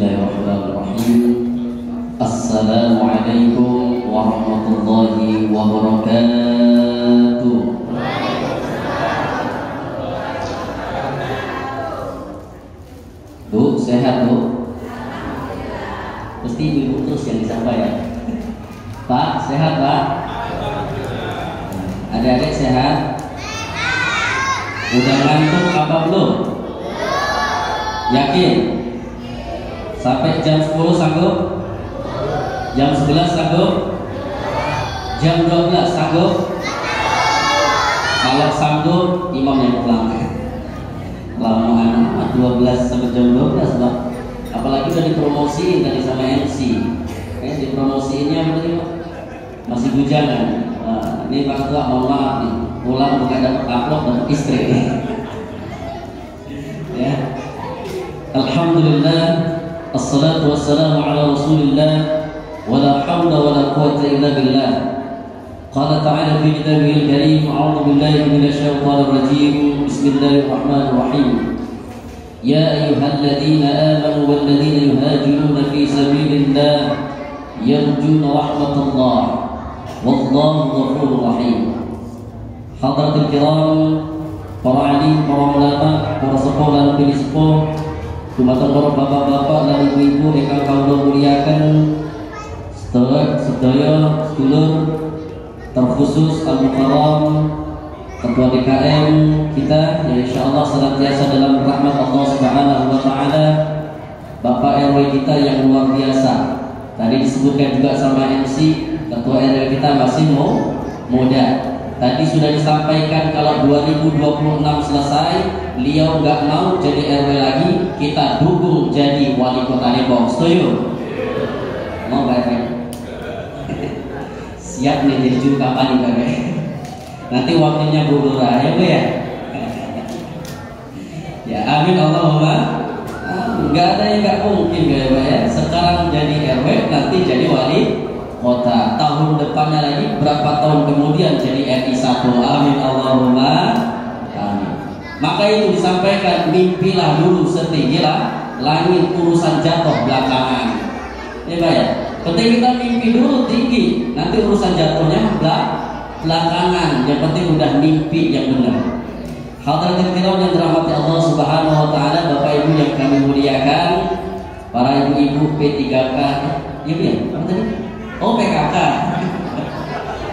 Bismillahirrahmanirrahim. Assalamualaikum warahmatullahi wabarakatuh. Bu, sehat Bu? Mesti ibu terus yang disampaikan ya. Pak, sehat Pak? Adik-adik sehat? Udah ngantuk apa belum? Yakin? Sampai jam 10 sanggup? Jam 11 sanggup? Jam 12 sanggup? Kalau sanggup, imam yang pulang. Lama 12 sampai jam 12 Pak. Apalagi udah dipromosiin tadi sama MC. Dipromosiinnya berarti masih bujangan. Ini Pak Ketua mohon maaf nih, pulang bukan dapat upload, dapat istri. Ya. Alhamdulillah, assalatu wassalamu ala Rasulillah, wala hawla wala quwwata illa billah. Qala ta'ala fi kitabihil karim, a'udzu billahi minasy syaithanir rajim. Bismillahirrahmanirrahim. Ya ayyuhalladzina amanu walladzina yuhajiruna fi sabilillah yarjuna rahmatallah wallahu ghafurur rahim. Hadratul kiram, para alim, para ulama, para sepuh lan pilih sepuh, dumateng para bapak-bapak lan ibu-ibu ingkang kawula muliakan, sedaya sedulur, terkhusus Al-Mukarram Ketua DKM kita yang insyaallah senantiasa dalam rahmat Allah Subhanahu wa taala, Bapak RW kita yang luar biasa. Tadi disebutkan juga sama MC, Ketua RW kita masih muda. Tadi sudah disampaikan kalau 2026 selesai, beliau nggak mau jadi RW lagi, kita dukung jadi wali kota Depok. Setuju? Mau Pak RW? Siap nih jadi juru kampanye Pak RW. Nanti waktunya Bu Lurah ya Bu ya. Ya amin Allahumma. Nggak ada yang nggak mungkin ya Pak ya. Sekarang jadi RW, nanti jadi wali kota. Tahun depannya lagi, berapa tahun kemudian jadi RI 1. Amin Allahumma. Amin. Maka itu disampaikan, mimpilah dulu setinggilah langit, urusan jatuh belakangan. Ya Pak ya. Penting kita mimpi dulu tinggi, nanti urusan jatuhnya belakangan. Yang penting udah mimpi yang benar. Hadratul kiram yang dirahmati Allah Subhanahu wa taala, Bapak Ibu yang kami muliakan, para ibu-ibu P3K, ibu ya, apa tadi? Oh PKK.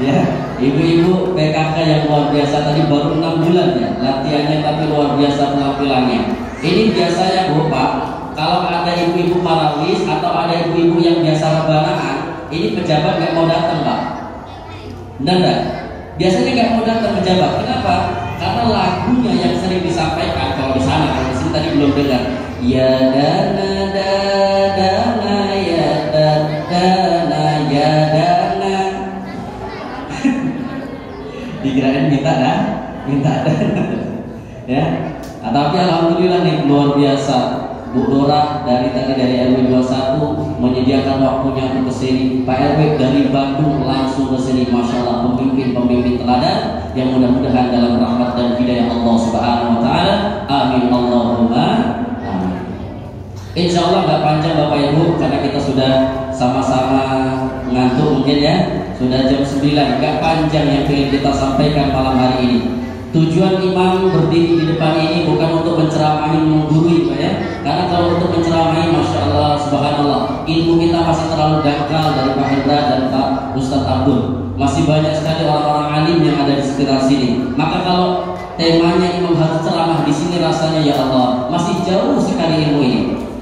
Ya, ibu-ibu PKK yang luar biasa, tadi baru 6 bulan ya latihannya, tapi luar biasa penampilannya. Ini biasanya Bu Pak, kalau ada ibu-ibu marawis atau ada ibu-ibu yang biasa rebanaan, ini pejabat nggak mau datang Pak. Benar nggak? Biasanya nggak mau datang pejabat. Kenapa? Karena lagunya yang sering disampaikan kalau di sana, kalau di sini tadi belum dengar. Ya dana dana ya dana ya dana. Dikirain minta dana. Ya. Tapi alhamdulillah nih luar biasa. Bu Lurah dari RW 21 menyediakan waktunya untuk kesini. Pak RW dari Bandung langsung kesini. Masya Allah, pemimpin teladan yang mudah-mudahan dalam rahmat dan hidayah Allah Subhanahu wa taala. Amin Allahumma amin. Insya Allah nggak panjang Bapak Ibu, karena kita sudah sama-sama ngantuk mungkin ya. Sudah jam 9, nggak panjang yang ingin kita sampaikan malam hari ini. Tujuan imam berdiri di depan ini bukan untuk menceramahi, menggurui Pak ya. Karena kalau untuk menceramahi, Masya Allah, Subhanallah, ilmu kita masih terlalu dangkal dari Pak Hendra dan Pak Ustadz Abdul. Masih banyak sekali orang-orang alim yang ada di sekitar sini. Maka kalau temanya imam harus ceramah di sini, rasanya ya Allah, masih jauh sekali ilmu ini.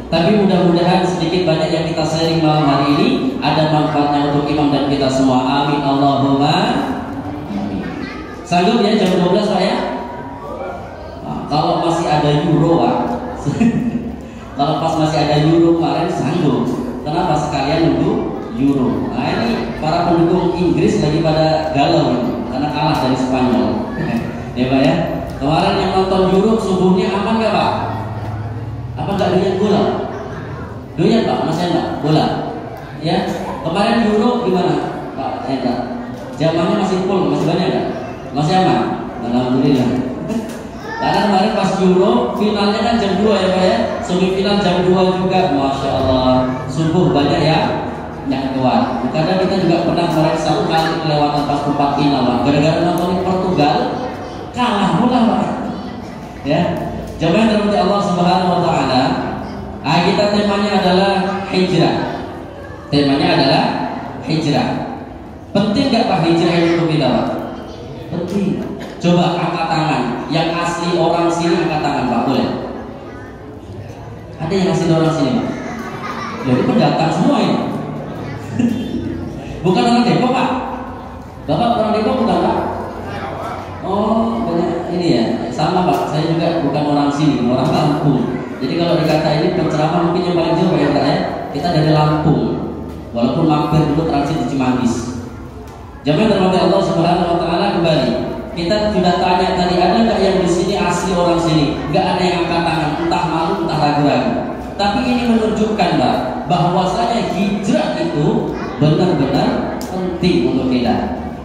Tapi mudah-mudahan sedikit banyak yang kita sharing malam hari ini ada manfaatnya untuk imam dan kita semua. Amin Allahumma. Sanggup ya jam 12 Pak ya? Nah, kalau masih ada euro Pak. Kalau pas masih ada euro kemarin sanggup. Kenapa? Sekalian nunggu euro. Nah ini para pendukung Inggris lagi pada galau ini, karena kalah dari Spanyol. Ya Pak ya? Kemarin yang nonton euro subuhnya aman gak Pak? Apa gak doyan bola? Doyan Pak? Masih enggak? Bola? Ya? Kemarin euro gimana Pak Hendra? Zamannya masih full, masih banyak gak? Masih aman? Alhamdulillah. Karena kemarin pas Euro finalnya kan jam 2 ya Pak ya. Semifinal jam 2 juga. Masya Allah. Subuh banyak ya yang keluar. Kadang kita juga pernah kemarin satu kali kelewatan pas tempat final Pak. Gara-gara nonton Portugal kalah pula Pak. Ya. Jemaah yang dirahmati Allah Subhanahu wa taala. Kita temanya adalah hijrah. Temanya adalah hijrah. Penting gak Pak hijrah itu kita Pak? Penting. Coba angkat tangan. Yang asli orang sini angkat tangan Pak, boleh? Ada yang asli orang sini Pak? Jadi pendatang semua ini. Bukan orang Depok Pak? Bapak orang Depok bukan Pak? Oh banyak ini ya. Sama Pak, saya juga bukan orang sini, orang Lampung. Jadi kalau dikata ini penceramah mungkin yang paling jauh ya Pak ya. Kita dari Lampung. Walaupun mampir dulu transit di Cimanggis. Jamaah dirahmati Allah Subhanahu wa taala, kembali. Kita sudah tanya tadi, ada nggak yang di sini asli orang sini? Nggak ada yang angkat tangan, entah malu entah ragu-ragu. Tapi ini menunjukkan Mbak, bahwasanya hijrah itu benar-benar penting untuk kita.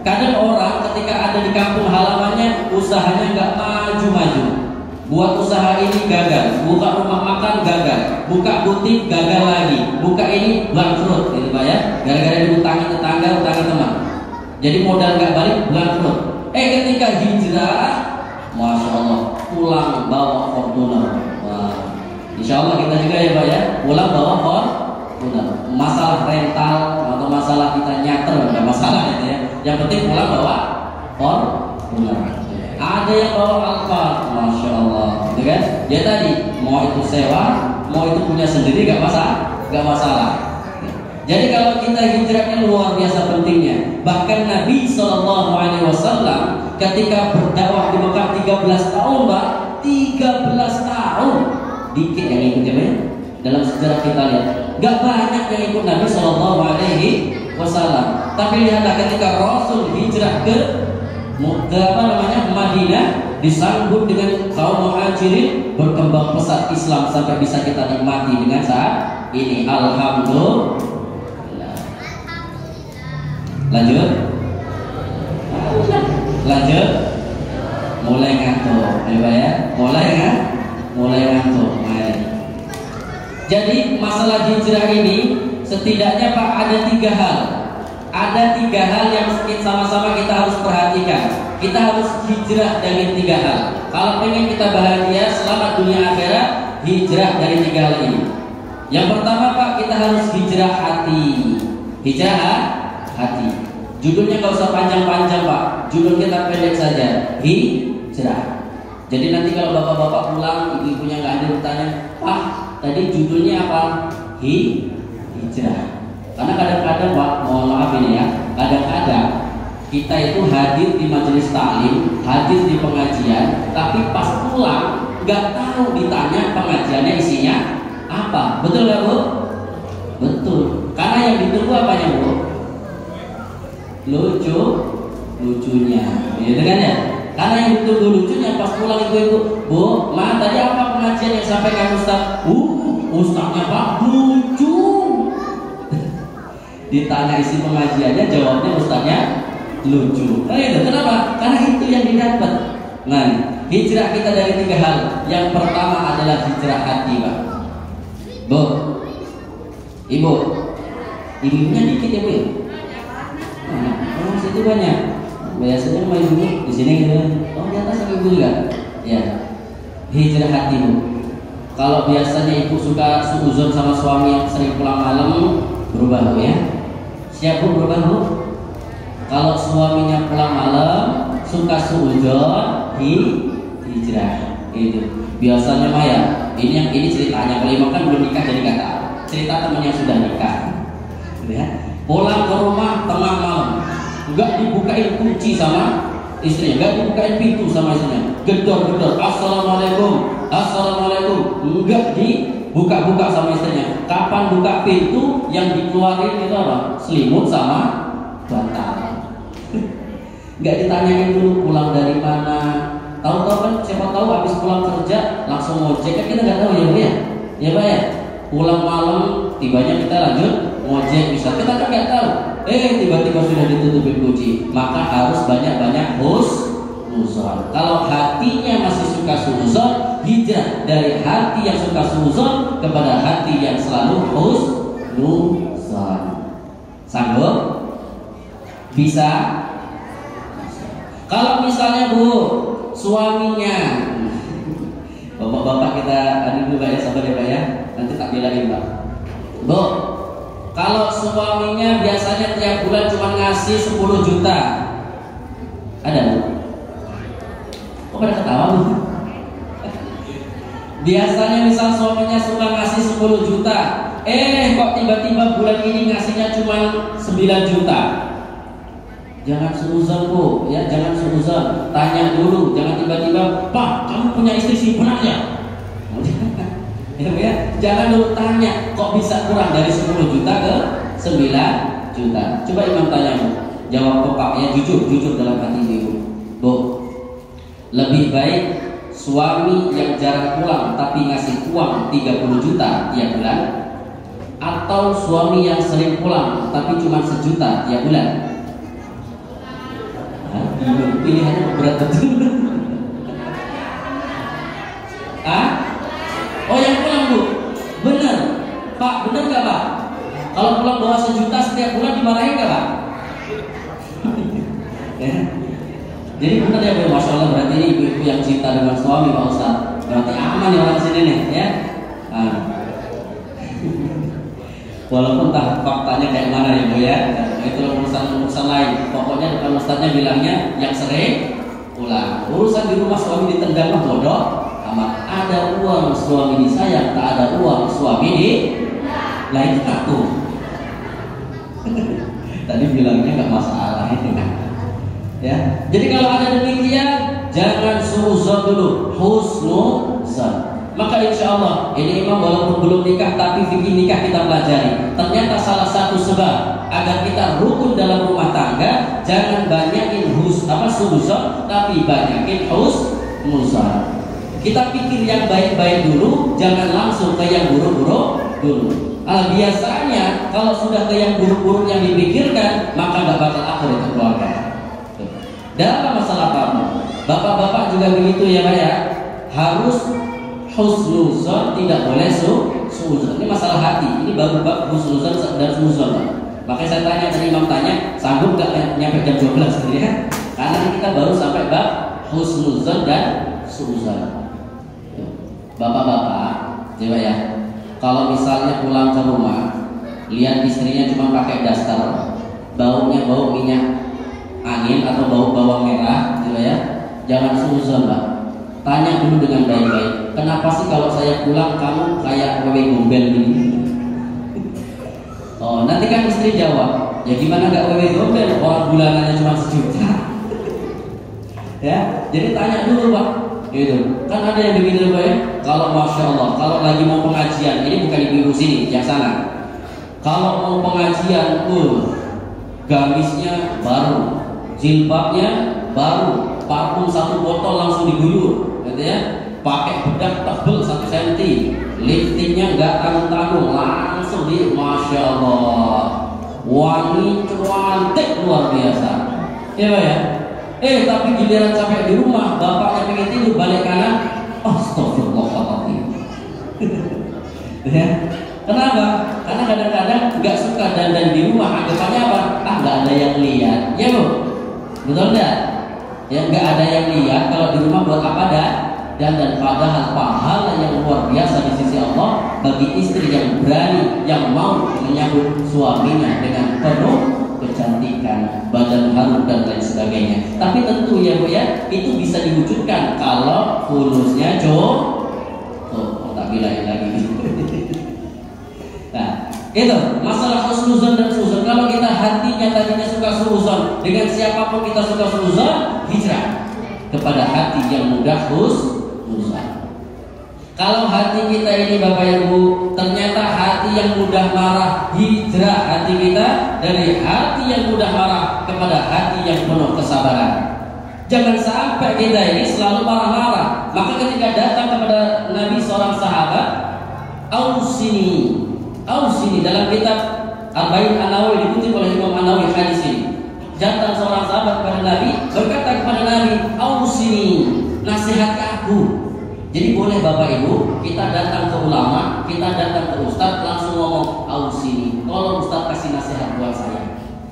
Kadang orang ketika ada di kampung halamannya, usahanya nggak maju-maju. Buat usaha ini gagal, buka rumah makan gagal, buka butik gagal lagi, buka ini bangkrut, gitu Pak ya. Gara-gara diutangi tetangga, utangi teman. Jadi modal nggak balik, bangkrut. Ketika hijrah, masya Allah, pulang bawa Fortuner. Wah, insya Allah kita juga ya Pak ya, pulang bawa Fortuner. Masalah rental atau masalah kita nyater nggak masalah itu ya. Yang penting pulang bawa Fortuner. Ada yang bawa Alphard, masya Allah, gitu kan? Ya tadi, mau itu sewa, mau itu punya sendiri, nggak masalah. Jadi kalau kita hijrahnya luar biasa pentingnya. Bahkan Nabi SAW ketika berdakwah di Mekah 13 tahun Pak, 13 tahun, dikit yang ikut ya Pak. Dalam sejarah kita lihat, nggak banyak yang ikut Nabi SAW. Tapi lihatlah ketika Rasul hijrah ke Madinah, disambut dengan kaum muhajirin, berkembang pesat Islam sampai bisa kita nikmati dengan saat ini. Alhamdulillah. Lanjut. Mulai ngantuk, ya. Mulai ngantuk. Jadi masalah hijrah ini setidaknya Pak ada 3 hal. Ada 3 hal yang sama-sama kita harus perhatikan. Kita harus hijrah dari 3 hal. Kalau pengen kita bahagia selamat dunia akhirat, hijrah dari 3 hal ini. Yang pertama Pak, kita harus hijrah hati. Hijrah hati. Judulnya nggak usah panjang-panjang Pak. Judul kita pendek saja. Hijrah. Jadi nanti kalau bapak-bapak pulang, ibu-ibunya nggak ada bertanya, Pak, tadi judulnya apa? Hijrah. Karena kadang-kadang Pak, mohon maaf ini ya, kadang-kadang kita itu hadir di majelis taklim, hadir di pengajian, tapi pas pulang nggak tahu ditanya pengajiannya isinya apa. Betul nggak Bu? Betul. Karena yang ditunggu apanya Bu? Lucunya, gitu kan ya? Karena yang ditunggu lucunya pas pulang ibu-ibu, Bu, Ma tadi apa pengajian yang sampaikan Ustaz? Ustaznya Pak lucu. Ditanya isi pengajiannya, jawabnya Ustaznya lucu. Nah itu kenapa? Karena itu yang didapat. Nah, hijrah kita dari 3 hal. Yang pertama adalah hijrah hati Pak. Bu, ibunya dikit ya Bu ya? Oh, situ banyak. Biasanya sama ibu di sini gitu. Oh, di atas sama ibu juga. Ya. Hijrah hati Bu. Kalau biasanya ibu suka suuzon sama suami yang sering pulang malam, berubah Bu ya. Siap Bu berubah Bu? Kalau suaminya pulang malam, suka suuzon, hijrah. Itu. Biasanya mah ya. Ini ceritanya. Kalau imam kan belum nikah jadi nggak tahu. Cerita temannya sudah nikah. Gitu ya. Pulang ke rumah tengah malam, nggak dibukain kunci sama istrinya, nggak dibukain pintu sama istrinya, gedor-gedor, assalamualaikum, nggak dibuka-buka sama istrinya. Kapan buka pintu, yang dikeluarin itu apa? Selimut sama bantal. Nggak ditanyain dulu pulang dari mana. Tahu-tahu kan, siapa tahu habis pulang kerja langsung ngojek, kan kita nggak tahu ya Bu ya, ya Pak ya. Pulang malam, tibanya kita lanjut ngojek bisa, kita kan nggak tahu. Tiba-tiba sudah ditutupin kunci, maka harus banyak-banyak suudzon. Kalau hatinya masih suka suudzon, hijrah dari hati yang suka suudzon kepada hati yang selalu husnudzon. Sanggup? Bisa? Kalau misalnya Bu, suaminya, bapak-bapak kita adil dulu ya, sabar ya Pak ya, nanti tak belain Pak. Bu, kalau suaminya biasanya tiap bulan cuma ngasih 10 juta, ada Bu? Kok pada ketawa Bu? Biasanya misal suaminya suka ngasih 10 juta, kok tiba-tiba bulan ini ngasihnya cuma 9 juta. Jangan suudzon Bu, ya jangan suudzon. Tanya dulu, jangan tiba-tiba, Pak, kamu punya istri simpenan ya? Ya, jangan dulu tanya, kok bisa kurang dari 10 juta ke 9 juta. Coba Imam tanya Bu, jawab Pak ya, jujur dalam hati Ibu. Bu, lebih baik suami yang jarang pulang tapi ngasih uang 30 juta tiap bulan, atau suami yang sering pulang tapi cuma 1 juta tiap bulan? Pilihannya berat betul. Oh yang pulang Bu, bener Pak, bener gak Pak? Kalau pulang bawa 1 juta setiap bulan dimarahin gak Pak? Ya. Jadi bener ya Bu, Masya Allah, berarti ini ibu yang cinta dengan suami Pak Ustaz. Berarti aman ya orang sini nih ya. Walaupun faktanya kayak mana ya Bu ya, itu urusan lain. Pokoknya depan Ustaznya bilangnya yang sering pulang. Urusan di rumah suami ditendang mah bodoh amat. Ada uang suami disayang, tak ada uang suami di lain aku. Tadi bilangnya nggak masalah itu kan. Ya. Jadi kalau ada demikian, jangan suudzon dulu, husnudzon. Maka insya Allah ini Imam walaupun belum nikah tapi fikih nikah kita pelajari. Ternyata salah satu sebab agar kita rukun dalam rumah tangga, jangan banyakin suudzon tapi banyakin husnudzon. Kita pikir yang baik-baik dulu, jangan langsung ke yang buruk-buruk dulu. Biasanya kalau sudah ke yang buruk-buruk yang dipikirkan, maka nggak bakal akur itu keluarga. Dalam masalah kamu, bapak-bapak juga begitu ya Pak ya, harus husnuzon, tidak boleh suudzon. Ini masalah hati. Ini baru bab husnuzon dan suudzon. Makanya saya tanya tadi, Imam tanya, sanggup gak nyampe jam 12 gitu ya? Karena kita baru sampai bab husnuzon dan suudzon. Bapak-bapak, coba ya, kalau misalnya pulang ke rumah, lihat istrinya cuma pakai daster, baunya bau minyak angin atau bau bawang merah, coba ya, jangan suudzon Pak. Tanya dulu dengan baik-baik, kenapa sih kalau saya pulang kamu kayak wewe gombel gini? Oh, nanti kan istri jawab, ya gimana gak wewe gombel, orang bulanannya cuma 1 juta. Ya, jadi tanya dulu Pak. Gitu. Kan ada yang begitu Pak ya. Kalau Masya Allah, kalau lagi mau pengajian, ini bukan ibu-ibu sini, yang sana. Kalau mau pengajian, gamisnya baru, jilbabnya baru, parfum 1 botol langsung diguyur. Gitu ya, pakai bedak tebel 1 cm, lipstiknya nggak tanggung-tanggung, langsung di Masya Allah, wangi cantik luar biasa, ya Pak ya. Tapi giliran sampai di rumah, bapaknya pengen tidur balik kanan, astagfirullahaladzim. Ya, kenapa? Karena kadang-kadang nggak suka dandan di rumah, anggapannya apa? Nggak ada yang lihat, ya Bu, betul nggak? Ya nggak ada yang lihat, kalau di rumah buat apa dan padahal pahala yang luar biasa di sisi Allah bagi istri yang berani, yang mau menyambut suaminya dengan penuh kecantikan, badan harum dan lain sebagainya. Tapi tentu ya Bu ya, itu bisa diwujudkan kalau fulusnya tak bilain lagi. Nah, itu masalah husnuzon dan suudzon. Kalau kita hatinya tadinya suka suudzon, dengan siapapun kita suka suudzon, hijrah kepada hati yang mudah husnuzon. Kalau hati kita ini Bapak Ibu ternyata hati yang mudah marah, hijrah hati kita dari hati yang mudah marah kepada hati yang penuh kesabaran. Jangan sampai kita ini selalu marah-marah. Maka ketika datang kepada Nabi seorang sahabat, Ausini dalam kitab Arba'in An-Nawawi dikutip oleh Imam An-Nawawi hadis ini. Datang seorang sahabat kepada Nabi, berkata kepada Nabi, nasihati aku. Jadi boleh Bapak Ibu, kita datang ke ulama, kita datang ke ustaz, langsung ngomong, ausini, tolong ustaz kasih nasihat buat saya.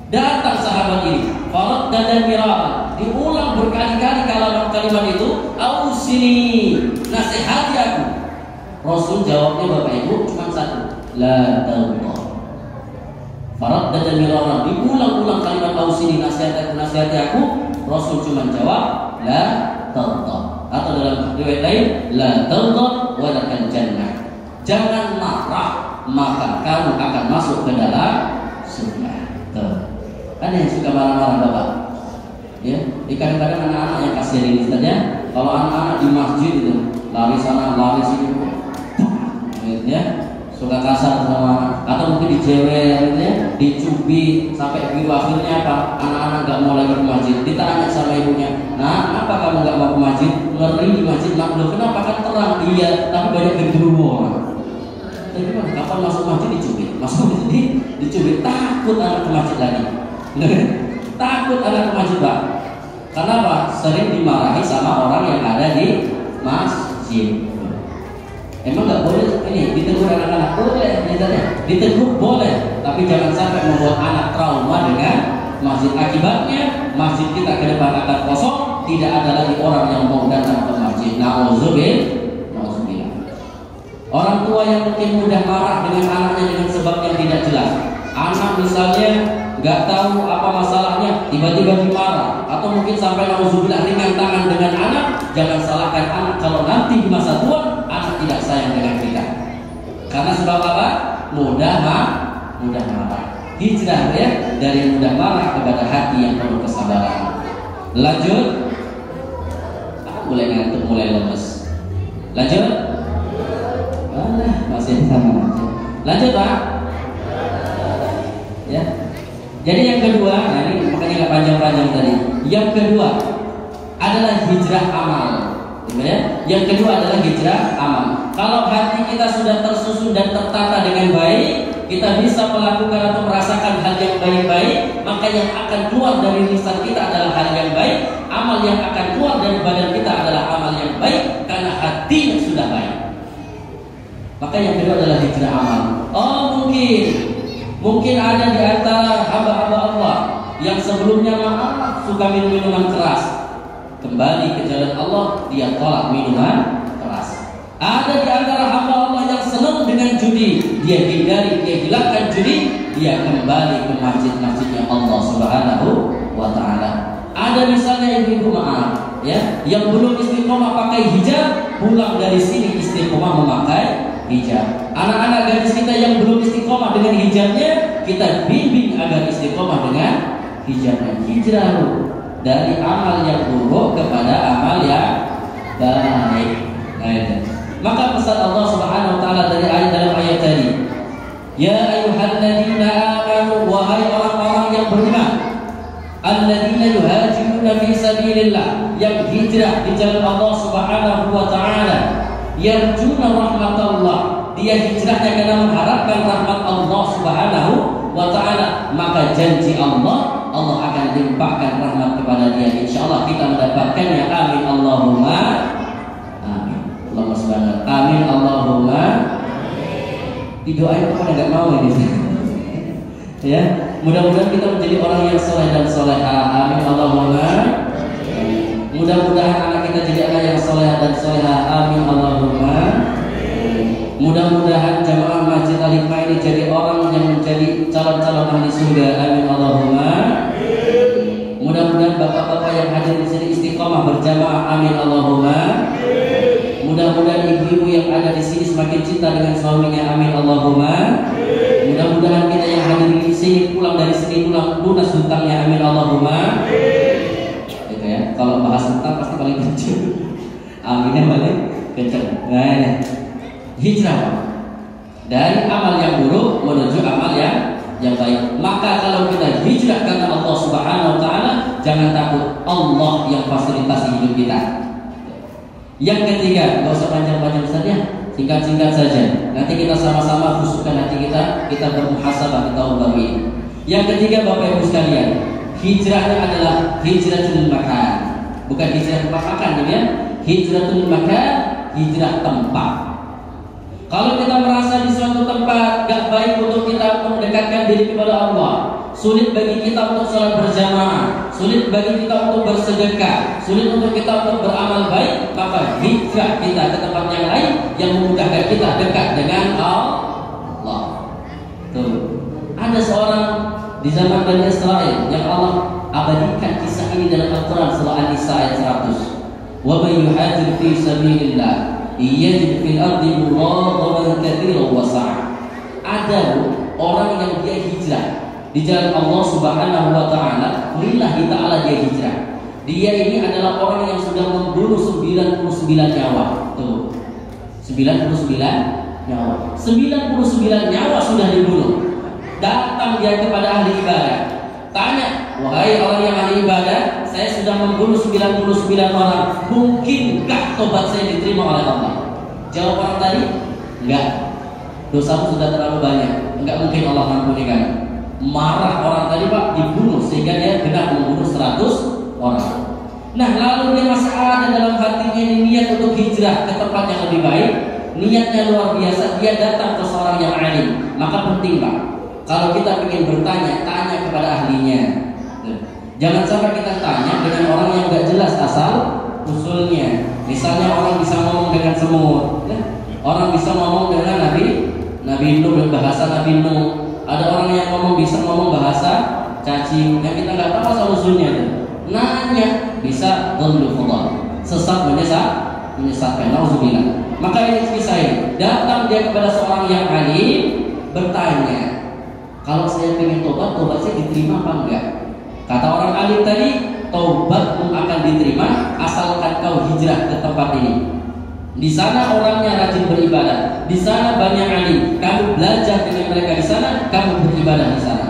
Datang sahabat ini, farad dan mirah, diulang berkali-kali kalimat itu, ausini, nasihati aku. Rasul jawabnya Bapak Ibu cuma satu, la taghdab. Farad dan mirah, diulang-ulang kalimat ausini, nasihati aku. Rasul cuma jawab, la taghdab. Atau dalam riwayat lain, la taghdab wa lakal jannah. Jangan marah, maka kamu akan masuk ke dalam surga. Ada yang suka marah-marah Bapak? Ya, kadang-kadang anak-anak yang kasihan ini saja. Kalau anak-anak di masjid itu lari sana, lari sini, ya, suka kasar sama, atau mungkin dijewer, ya, dicubit sampai biru. Akhirnya apa? Anak-anak nggak mau lagi ke masjid. Ditanya sama ibunya, nah, kenapa kamu nggak mau ke masjid? Ngeri di masjid, loh, kenapa? Kan terang. Iya, tapi banyak genderuwo orang. Tapi kapan masuk masjid dicubit? Masuk masjid dicubit, takut anak ke masjid lagi. Takut anak ke masjid, Pak. Kenapa? Sering dimarahi sama orang yang ada di masjid. Emang nggak boleh ini ditegur anak-anak? Boleh, misalnya ditegur boleh, tapi jangan sampai membuat anak trauma dengan masjid. Akibatnya masjid kita ke depan akan kosong, tidak ada lagi orang yang mau datang ke masjid. Nauzubillah. Orang tua yang mungkin mudah marah dengan anaknya dengan sebab yang tidak jelas. Anak misalnya nggak tahu apa masalahnya, tiba-tiba dimarah, atau mungkin sampai nauzubillah ringan tangan dengan anak. Jangan salahkan anak kalau nanti di masa tua anak tidak sayang dengan kita. Karena sebab apa? Mudah marah. Hijrah ya, dari mudah marah kepada hati yang penuh kesabaran. Lanjut. Aku mulai ngantuk, mulai lemes. Lanjut. Masih sama aja. Lanjut Pak. Ya. Jadi yang kedua, nah ini makanya nggak panjang-panjang tadi. Yang kedua adalah hijrah amal. Ya. Yang kedua adalah hijrah amal. Kalau hati kita sudah tersusun dan tertata dengan baik, kita bisa melakukan atau merasakan hal yang baik-baik, maka yang akan keluar dari lisan kita adalah hal yang baik. Amal yang akan keluar dari badan kita adalah amal yang baik, karena hatinya sudah baik. Maka yang kedua adalah hijrah amal. Oh mungkin ada di antara hamba-hamba Allah yang sebelumnya maaf suka minum minuman keras, kembali ke jalan Allah dia tolak minuman keras. Ada di antara hamba Allah yang senang dengan judi, dia hindari, dia hilangkan judi, dia kembali ke masjid-masjidnya Allah Subhanahu wa Ta'ala. Ada misalnya ibu-ibu maaf ya, yang belum istiqomah pakai hijab, pulang dari sini istiqomah memakai hijab. Anak-anak gadis kita yang belum istiqomah dengan hijabnya, kita bimbing agar istiqomah dengan hijabnya. Hijrah dari amal yang buruk kepada amal yang baik. Maka pesan Allah Subhanahu wa Ta'ala dari ayat dalam ayat tadi, ya ayyuhalladzina amanu, wahai orang-orang yang beriman, alladzina yuhajiruna fi sabilillah, yang hijrah di jalan Allah Subhanahu wa Ta'ala, yarjuna rahmatullah, dia hijrahnya karena mengharapkan rahmat Allah Subhanahu wa Ta'ala, maka janji Allah akan limpahkan rahmat kepada dia. Insyaallah kita mendapatkannya. Amin Allahumma amin. Allahumma subhanahu amin Allahumma amin. Didoain kepada nggak mau ini ya, mudah-mudahan kita menjadi orang yang soleh dan soleha. Amin Allahumma amin. Mudah-mudahan anak kita jadi anak yang soleh dan soleha. Amin Allahumma amin. Mudah-mudahan jamaah Masjid Al-Hikmah ini jadi orang yang menjadi calon-calon ahli surga. Amin Allahumma amin. Mudah-mudahan bapak-bapak yang hadir di sini istiqomah berjamaah. Amin Allahumma amin. Mudah-mudahan ibu-ibu yang ada di sini semakin cinta dengan suaminya. Amin Allahumma amin. Mudah-mudahan kita yang hadir di sini pulang dari sini pulang lunas hutangnya. Amin Allahumma amin. Gitu ya. Kalau bahas hutang pasti paling kecil. Aminnya paling kecil. Nah, hijrah dari amal yang buruk menuju amal yang baik. Maka kalau kita hijrah karena Allah Subhanahu wa Ta'ala, jangan takut, Allah yang fasilitasi hidup kita. Yang ketiga, nggak usah panjang-panjang saja, singkat-singkat saja. Nanti kita sama-sama khususkan hati kita bermuhasabah di tahun baru ini. Yang ketiga, Bapak Ibu sekalian, hijrahnya adalah hijratul makan, bukan hijrah tempat makan, ya. hijratul makan, hijrah tempat. Kalau kita merasa di suatu tempat gak baik untuk kita mendekatkan diri kepada Allah, sulit bagi kita untuk salat berjamaah, sulit bagi kita untuk bersedekah, sulit untuk kita untuk beramal baik, maka hijrah kita ke tempat yang lain yang memudahkan kita dekat dengan Allah. Tuh. Ada seorang di zaman Bani Israel yang Allah abadikan kisah ini dalam Al-Quran surah An-Nisa ayat 100. Wa may yuhajir fi sabilillah yajid fil ardi muradaban katsiran wa sa'a. Ada orang yang dia hijrah di jalan Allah Subhanahu wa taala, lillahi taala dia hijrah. Dia ini adalah orang yang sudah membunuh 99 nyawa. Tuh. 99 nyawa. 99 nyawa sudah dibunuh. Datang dia kepada ahli ibadah. Tanya, wahai orang yang ahli ibadah, saya sudah membunuh 99 orang. Mungkinkah tobat saya diterima oleh Allah? Jawab orang tadi, enggak. Dosamu sudah terlalu banyak. Enggak mungkin Allah ampuni kamu. Marah orang tadi, Pak, dibunuh sehingga dia benar membunuh 100 orang. Nah, lalu dia masih ada dalam hatinya niat untuk hijrah ke tempat yang lebih baik. Niatnya luar biasa. Dia datang ke seorang yang alim. Maka penting, Pak, kalau kita ingin bertanya, tanya kepada ahlinya. Jangan sampai kita tanya dengan orang yang gak jelas asal usulnya. Misalnya orang bisa ngomong dengan semut, orang bisa ngomong dengan Nabi Nuh, bahasa Nabi Nuh. Ada orang yang bisa ngomong bahasa cacing, yang kita nggak tahu asal usulnya. Nanya bisa dhalul fadal, sesat menyesatkan. Nauzubillah. Maka ini kisah ini. Datang dia kepada seorang yang alim, bertanya, kalau saya ingin tobat saya diterima apa enggak? Kata orang alim tadi, taubatmu akan diterima asalkan kau hijrah ke tempat ini. Di sana orangnya rajin beribadah, di sana banyak alim. Kamu belajar dengan mereka di sana, kamu beribadah di sana.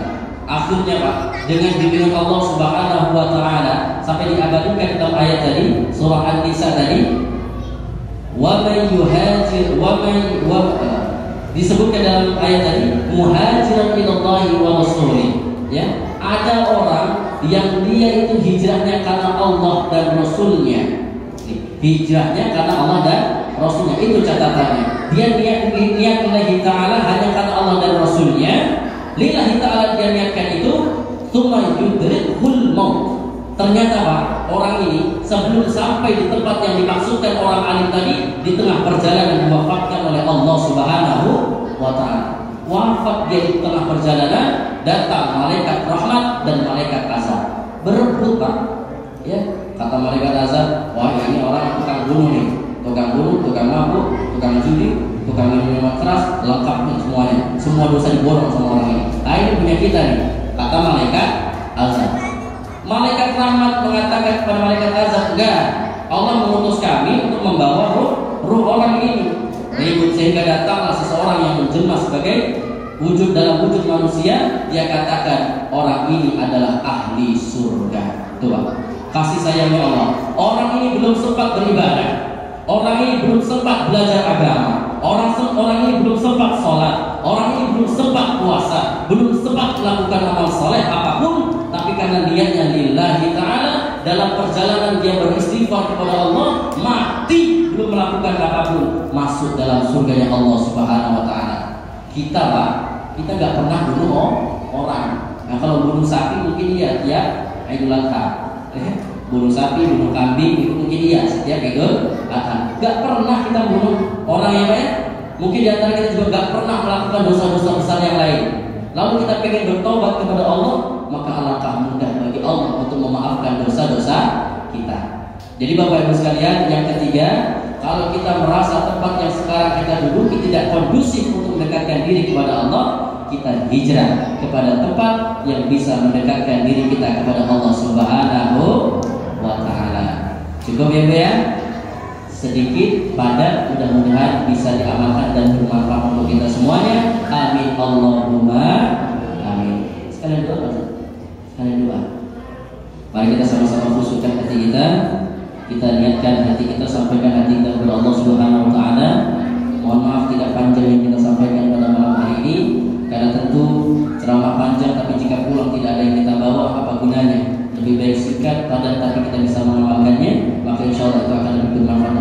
Akhirnya Pak, dengan bimbingan Allah Subhanahu wa taala sampai diabadikan dalam ayat tadi, surah An-Nisa tadi, wa man yuhajir disebutkan dalam ayat tadi, muhajiran ilallahi wa rasulih. Ya, ada orang yang dia itu hijrahnya karena Allah dan Rasulnya. Hijrahnya karena Allah dan Rasulnya, itu catatannya. Dia niat lillahi ta'ala hanya karena Allah dan Rasulnya. Lillahi ta'ala dia niatkan itu, tsumma yudrikhul maut. Ternyata Pak, orang ini sebelum sampai di tempat yang dimaksudkan orang alim tadi, di tengah perjalanan diwafatkan oleh Allah Subhanahu wa taala. Wafat dia di tengah perjalanan, datang malaikat rahmat dan malaikat azab. Berebut Pak. Ya, kata malaikat azab, wah ini orang tukang bunuh nih, tukang mabuk, tukang judi, tukang minuman keras, lengkapnya semuanya. Semua dosa diborong sama orang ini. Nah, ini punya kita nih, kata malaikat azab. Malaikat rahmat mengatakan kepada malaikat azab, enggak, Allah mengutus kami untuk membawa ruh orang ini. Berikut sehingga datanglah seseorang yang menjelma sebagai dalam wujud manusia. Dia katakan orang ini adalah ahli surga. Tuh Pak, kasih sayangnya Allah. Orang ini belum sempat beribadah, orang ini belum sempat belajar agama, orang ini belum sempat sholat, orang ini belum sempat puasa, belum sempat melakukan amal soleh apapun. Tapi karena niatnya lillahi ta'ala, dalam perjalanan dia beristighfar kepada Allah, mati belum melakukan apapun, masuk dalam surganya Allah Subhanahu wa taala. Kita Pak, kita nggak pernah bunuh orang. Nah, kalau bunuh sapi mungkin iya tiap Idul Adha. Bunuh sapi, bunuh kambing itu mungkin iya setiap Idul Adha. Nggak pernah kita bunuh orang yang lain. Mungkin di antara kita juga nggak pernah melakukan dosa-dosa besar yang lain. Lalu kita pengen bertobat kepada Allah, maka alangkah mudah bagi Allah untuk memaafkan dosa-dosa kita. Jadi Bapak Ibu sekalian, yang ketiga, kalau kita merasa tempat yang sekarang kita duduki tidak kondusif untuk mendekatkan diri kepada Allah, kita hijrah kepada tempat yang bisa mendekatkan diri kita kepada Allah Subhanahu wa taala. Cukup ya Bu ya? Sedikit padat, mudah-mudahan bisa diamalkan dan bermanfaat untuk kita semuanya. Amin Allahumma amin. Sekalian doa, sekalian doa. Mari kita sama-sama khusyukkan hati kita. Kita niatkan hati kita, sampaikan hati kita kepada Allah Subhanahu wa taala. Mohon maaf tidak panjang yang kita sampaikan pada malam hari ini, karena tentu ceramah panjang tapi jika pulang tidak ada yang kita bawa, apa gunanya? Lebih baik singkat, padat tapi kita bisa mengamalkannya, maka insya Allah itu akan lebih bermanfaat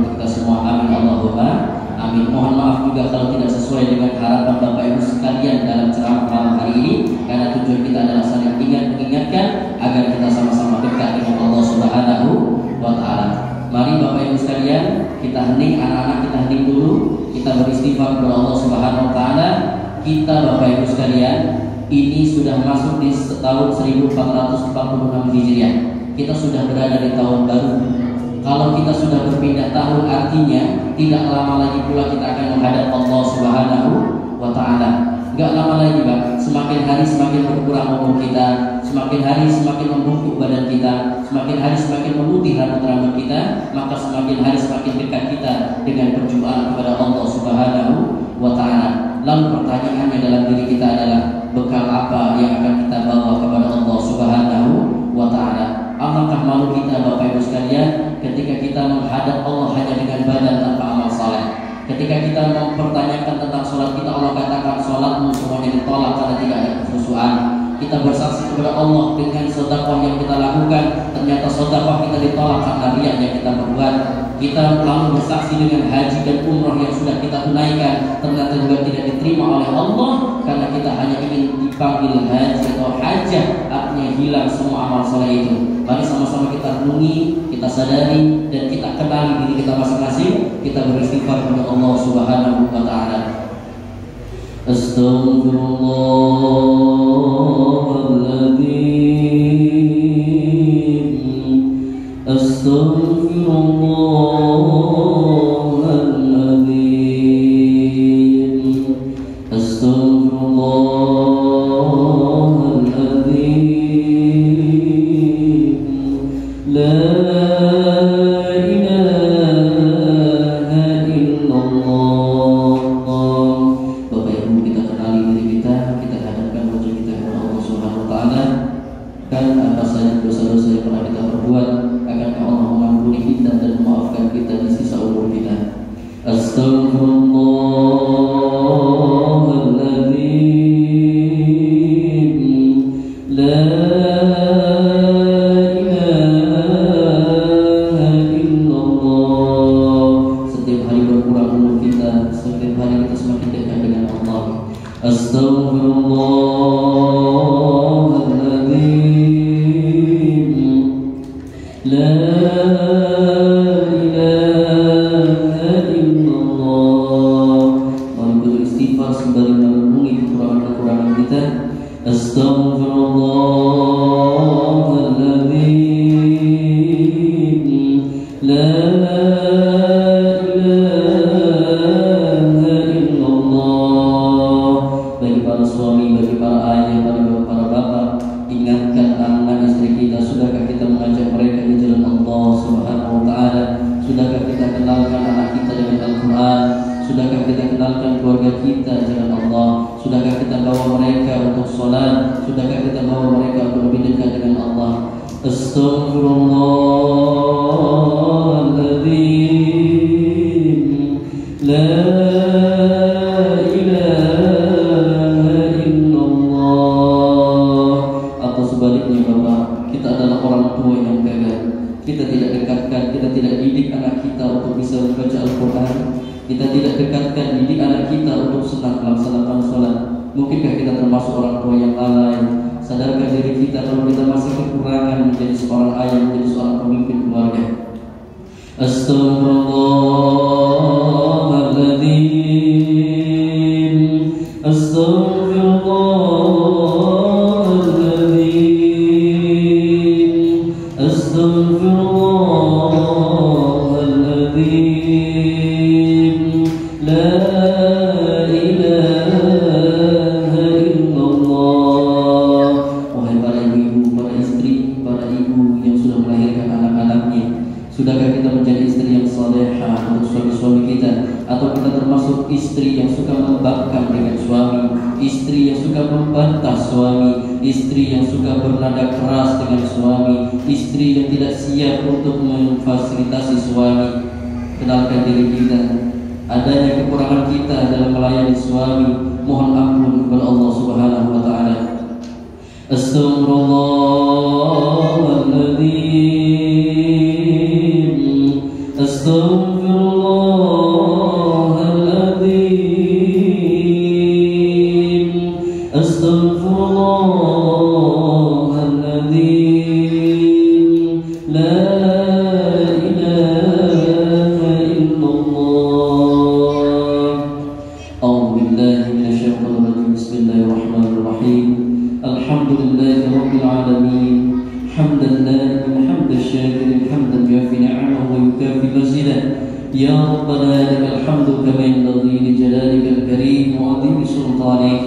Bapak Ibu sekalian dalam ceramah malam hari ini, karena tujuan kita adalah saling mengingatkan agar kita sama-sama dekat dengan Allah Subhanahu wa Ta'ala. Mari Bapak Ibu sekalian, kita hening, anak-anak kita hening dulu, kita beristighfar kepada Allah Subhanahu wa Ta'ala. Kita Bapak Ibu sekalian, ini sudah masuk di tahun 1446 Hijriah. Kita sudah berada di tahun baru. Kalau kita sudah berpindah tahun, artinya tidak lama lagi pula kita akan menghadap Allah Subhanahu wa Ta'ala. Gak lama lagi Pak, semakin hari semakin berkurang umur kita, semakin hari semakin membungkuk badan kita, semakin hari semakin memutih rambut-rambut kita, maka semakin hari semakin dekat kita dengan perjumpaan kepada Allah Subhanahu wa Ta'ala. Lalu pertanyaannya dalam diri kita adalah, bekal apa yang akan kita bawa kepada Allah Subhanahu wa Ta'ala? Apakah malu kita Bapak Ibu sekalian ketika kita menghadap Allah hanya dengan badan tanpa amal saleh? Ketika kita mempertanyakan tentang sholat kita, Allah katakan sholatmu semuanya ditolak karena tidak ada kekhusyuan. Kita bersaksi kepada Allah dengan sedekah yang kita lakukan, ternyata sedekah kita ditolak karena riya yang kita perbuat. Kita lalu bersaksi dengan haji dan umrah yang sudah kita tunaikan, ternyata juga tidak diterima oleh Allah karena kita hanya ingin dipanggil haji atau hajah, artinya hilang semua amal soleh itu. Mari sama-sama kita renungi, kita sadari, dan kita kenali diri kita masing-masing. Kita beristighfar kepada Allah Subhanahu wa Ta'ala. Astaghfirullahaladzim, Astaghfirullahaladzim, Astaghfirullahaladzim. La ilaha illallah. Bapak Ibu, kita kenali diri kita, kita hadapkan wajah kita kepada Allah Subhanahu wa Ta'ala. Dan apa saja dosa-dosa yang pernah kita perbuat, akankah Allah mengampuni kita dan memaafkan kita di sisa umur kita. Astaghfirullahaladzim, la ilaha illallah. Setiap hari berkurang umur kita, setiap hari kita semakin dekat dengan Allah. Astaghfirullahaladzim, la ilaha illallah. Mari beristighfar sembari merenungi kekurangan-kekurangan kita. Astaghfirullahaladzim, la ilaha illallah. Bagi para suami, bagi para ayah, bagi para bapak, ingatkan anak istri kita. Sudahkah kita mengajak mereka di jalan Allah Subhanahu wa Ta'ala? Sudahkah kita kenalkan anak kita dengan Al-Quran? Sudahkah kita kenalkan keluarga kita dengan Allah? Sudahkah kita bawa mereka untuk sholat? Sudahkah kita bawa mereka untuk lebih dekat dengan Allah? Astaghfirullahaladzim, la ilaha illallah. Atau sebaliknya Bapak, kita adalah orang tua yang gagal. Kita tidak dekatkan, kita tidak didik anak kita untuk bisa membaca Al-Quran. Kita tidak dekatkan didik anak kita untuk senang melaksanakan sholat. Mungkinkah kita termasuk orang tua yang lalai? Sadarkah diri kita kalau kita masih kekurangan menjadi seorang ayah, menjadi seorang pemimpin keluarga? Astaghfirullahaladzim, Astaghfirullahaladzim, Astaghfirullahaladzim, la ilaha illallah. Wahai para ibu, para istri, para ibu yang sudah melahirkan anak-anaknya, sudahkah kita menjadi istri yang salehah untuk suami-suami kita? Atau kita termasuk istri yang suka membangkang dengan suami, istri yang suka membantah suami, istri yang suka bernada keras dengan suami, istri yang tidak siap untuk memfasilitasi suami? Kenalkan diri kita, adanya kekurangan kita dalam melayani suami. Mohon ampun kepada Allah Subhanahu wa Ta'ala. Astaghfirullahaladzim, Astaghfirullahaladzim, يا ربنا لك الحمد كما ينبغي لجلالك الكريم وعظيم سلطانك.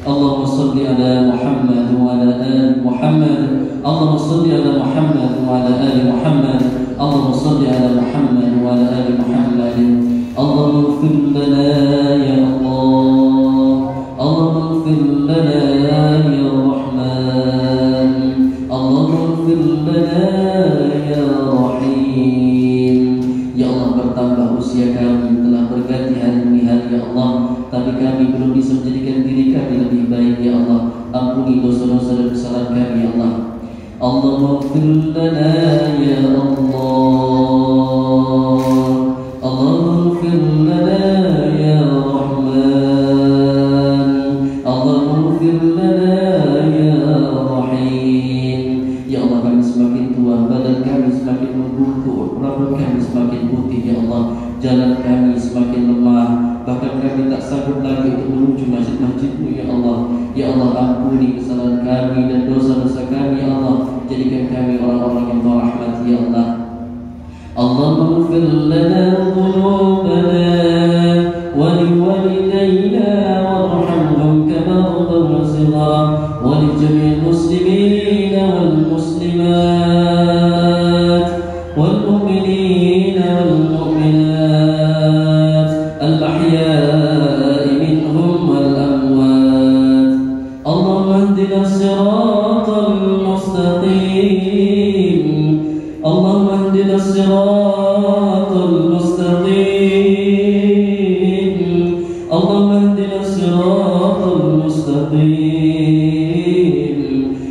اللهم صل على محمد وعلى آل محمد. اللهم صل على محمد وعلى آل محمد. اللهم صل على محمد وعلى آل محمد. اللهم اغفر لنا يا الله. اللهم اغفر لنا يا رحمن. اللهم اغفir lana ya rahim. Ya Allah, bertambah usia kami, telah berganti hari demi hari ya Allah, tapi kami belum bisa menjadikan diri kami lebih baik ya Allah. Ampuni dosa-dosa dan kesalahan kami ya Allah. Allahumma ighfir lana ya Allah. Allahumma ighfir lana ya Rahman. Allahumma ighfir lana ya Rahim. Ya Allah, kami semakin tua, badan kami semakin membungkuk, rambut kami semakin putih ya Allah, jalan kami semakin lemah, bahkan kami tak sanggup lagi untuk menuju masjid-masjid-Mu ya Allah. Ya Allah, ampuni kesalahan kami dan dosa-dosa kami ya Allah, jadikan kami orang-orang yang Kau rahmati ya Allah. Allahumma ighfir lana dhunubana wa liwalidayna warhamhum kama rabbawna shighara wa li jami'il muslimina wal muslimat wal mu'minina wal mu'minat al ahya'i minhum wal amwat. Allahumma ihdina siratal mustaqim. Allahumma ihdina siratal mustaqim. Allahumma ihdina siratal mustaqim.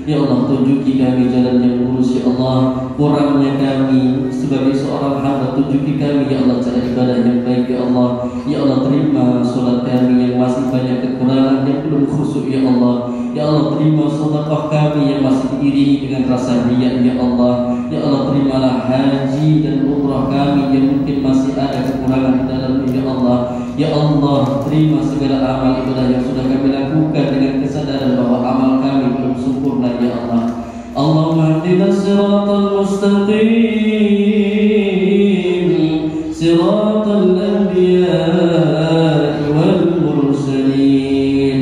Ya Allah, tunjuki kami jalan yang lurus ya Allah. Kurangnya kami sebagai seorang hamba, tunjuki kami ya Allah cara ibadah yang baik ya Allah. Ya Allah, terima solat kami yang masih banyak kekurangan, yang belum khusyuk ya Allah. Ya Allah, terima sedekah kami yang masih diiringi dengan rasa riya ya Allah. Ya Allah, terimalah haji dan umrah kami yang mungkin masih ada kekurangan di dalamnya ya Allah. Ya Allah, terima segala amal ibadah yang sudah kami lakukan dengan kesadaran bahwa amal kami belum sempurna ya Allah. Allahumma ihdina siratal mustaqim, siratal anbiya'i wal mursalin.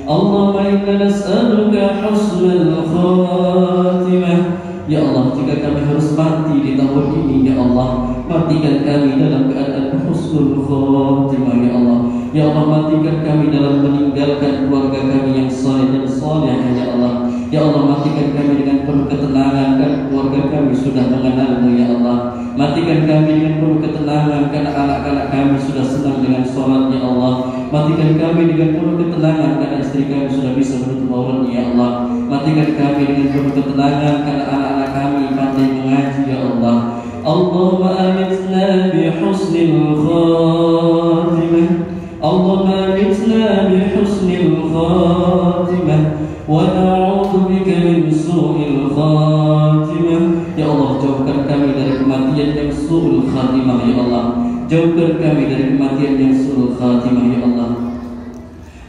Allahumma inna nas'aluka husnal khatimah. Ya Allah, jika kami harus mati di tahun ini ya Allah, matikan kami dalam keadaan husnul khatimah ya Allah. Ya Allah, matikan kami dalam meninggalkan keluarga kami yang saleh dan salihah ya Allah. Ya Allah, matikan kami dengan penuh ketenangan karena keluarga kami sudah mengenal-Mu ya Allah. Matikan kami dengan penuh ketenangan karena anak-anak kami sudah senang dengan sholat ya Allah. Matikan kami dengan penuh ketenangan karena istri kami sudah bisa menutup auratnya ya Allah. Matikan kami dengan penuh ketenangan karena anak-anak kami pandai mengaji ya Allah. Allahumma amitna bi husnil khatimah. Allahumma amitna bi husnil khatimah wa na'udzu bika min su'il khatimah. Ya Allah, jauhkan kami dari kematian yang su'ul khatimah ya Allah. Jauhkan kami dari kematian yang su'ul khatimah ya Allah.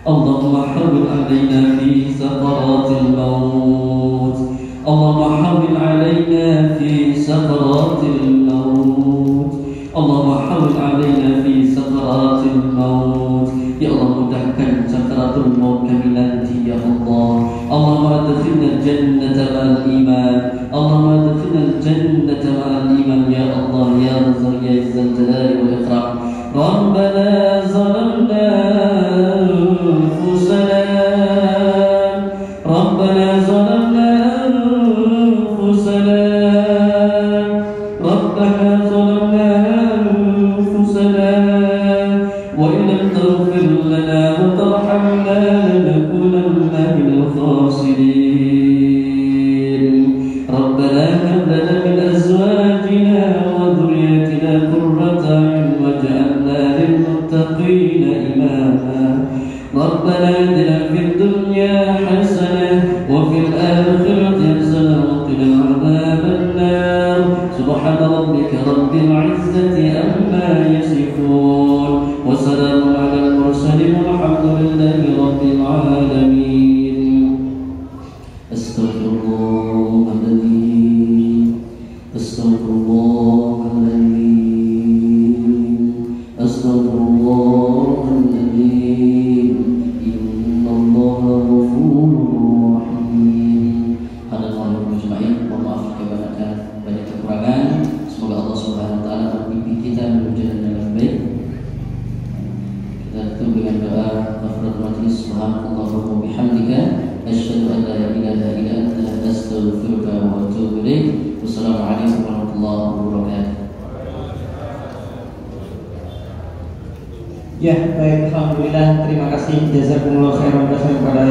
Allahumma hawwin 'alaina fi sakaratil maut. Allahumma hawwin 'alaina fi sakaratil maut. Allahumma hawwin 'alaina fi sakaratil maut. Ya Allah, mudahkan sakaratul maut kami nanti ya Allah. Allahumma adkhilna jannata ma'al iman. Allahumma adkhilna jannata ma'al iman ya Allah ya Razzaq ya Izzal Jalali wal Ikram. Rabbana zalamna anfusana. Rabbana zalamna anfusana. Rabbana zalamna anfusana. Wa in lam taghfir lana wa tarhamna lanakunanna minal khasirin. Rabbana hab lana min azwajina wa dhurriyyatina qurrata a'yun waj'alna lil muttaqina imama. ilaik. Wassalamualaikum warahmatullahi wabarakatuh. Ya, baik, alhamdulillah, terima kasih jazakumullah khairan kepada